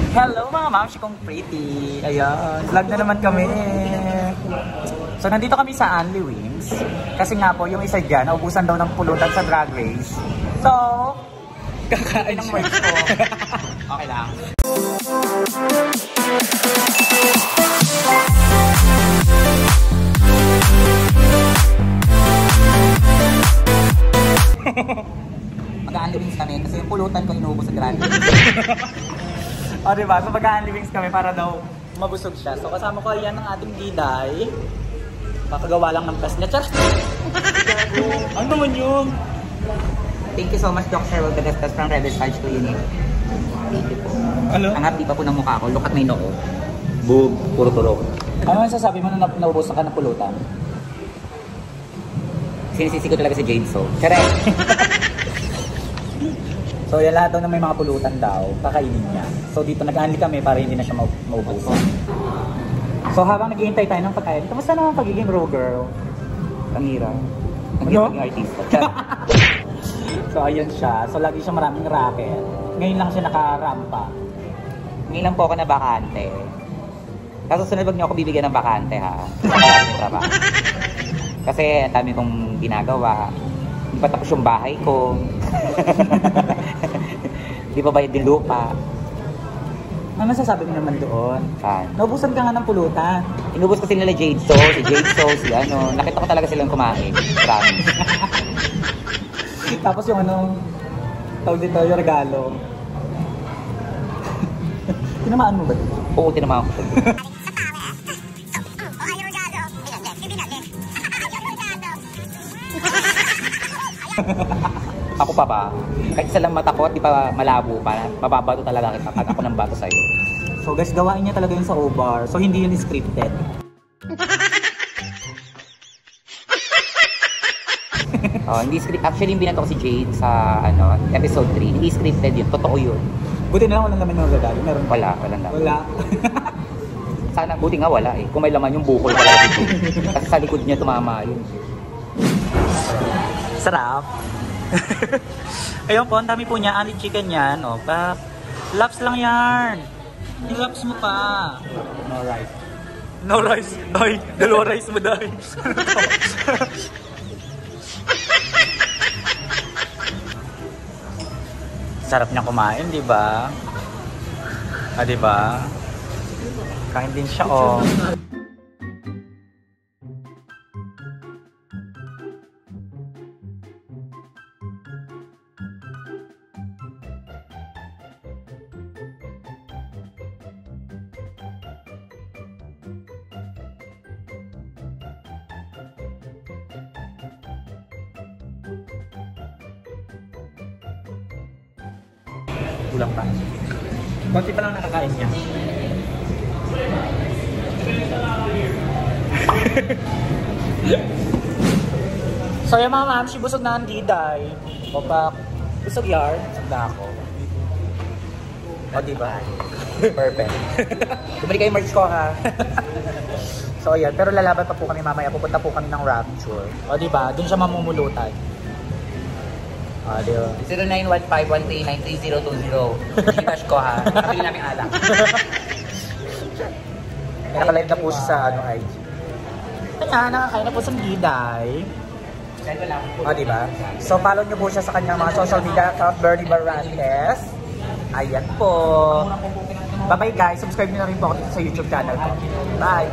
Hello mga mamshi kong pretty. Ayan, vlog na naman kami. So nandito kami sa Anli Wings. Kasi nga po yung isa dyan, naubusan daw ng pulutan sa drag race. So, kakain ng merch ko. Okay lang. Mag-Anli Wings kami kasi yung pulutan ko inuubos sa drag race. O diba? So mag-Anli Wings kami para daw mabusog siya. So kasama ko yan ng ating Diday. Kakagawa lang ng pes niya. Char! Ano naman yun? Thank you so much, Doc Cheryl, the best from Rebel Charge Clinic. Thank you po. Ano? Ang happy pa po ng mukha ko. Look at my noo. Bug, puro turok. Ano ang sasabi mo na naubusan ka ng pulutan? Sinisisi ko talaga si Jade So. Charek! So yan lahat daw na may mga pulutan daw, kakainin niya. So dito nag-Anli kami para hindi na siya maubusan. So habang nag-iintay tayo ng pagkain, kamusta naman pagiging raw girl? Pangira. Naging artista. So ayun siya. So lagi siya maraming racket. Ngayon lang siya nakarampa. Ngayon lang po ako na bakante. Kaso sunod wag niyo ako bibigyan ng bakante ha. Kasi ang dami kong ginagawa. Hindi pa tapos yung bahay ko. Di pa bayad yung lupa. Ano masasabi mo naman doon? Naubusan ka nga ng pulutan. Inubos kasi nila Jade So, si Jade So, si ano. Nakita ko talaga silang kumain. Promise. Tapos yung ano, tawag dito yung regalo. Tinamaan mo ba dito? Oo, tinamaan ko. Ako pa ba? Kahit isa lang mata ko at di pa malabo pa, mababato talaga kita pag ako ng bato sa'yo. So guys, gawain niya talaga yun sa O-Bar. So hindi yun scripted. Hindi scripted. Actually, yung binato ko si Jade sa ano, episode 3. Hindi scripted yun. Totoo yun. Buti na lang walang laman ng regalo. Meron? Walang laman. Wala. Sana, buti nga wala eh. Kung may laman yung bukol talaga si Jade. Kasi sa likod niya tumama yun. Sarap. Ayun po, ang dami po niya. Anli chicken yan. O, laps lang yan. Laps mo pa. No rice. No rice. Ay, dalawa rice mo dahil. Sarap niya kumain, di ba? Di ba? Kain din siya, oh. Kulang pa. Konti pa lang nakakain niya. So yung mga ma'am, si busog na ang Diday. O pa, busog yard. Busog na ako. O diba? Perfect. Bumili kayo merch ko ha. So ayan, pero lalaban pa po kami mamaya. Pupunta po kami ng Rapture. O diba? Doon siya mamumulutan. 0915-1393020. Gcash ko ha. Nakabili namin alak. Nakalive na po siya sa ano, IG. Kaya nakakain na po sa Diday. O diba? So follow nyo po siya sa kanyang mga social media account, Bernie Barantes. Ayan po. Bye bye guys. Subscribe nyo na rin po ako dito sa YouTube channel ko. Bye!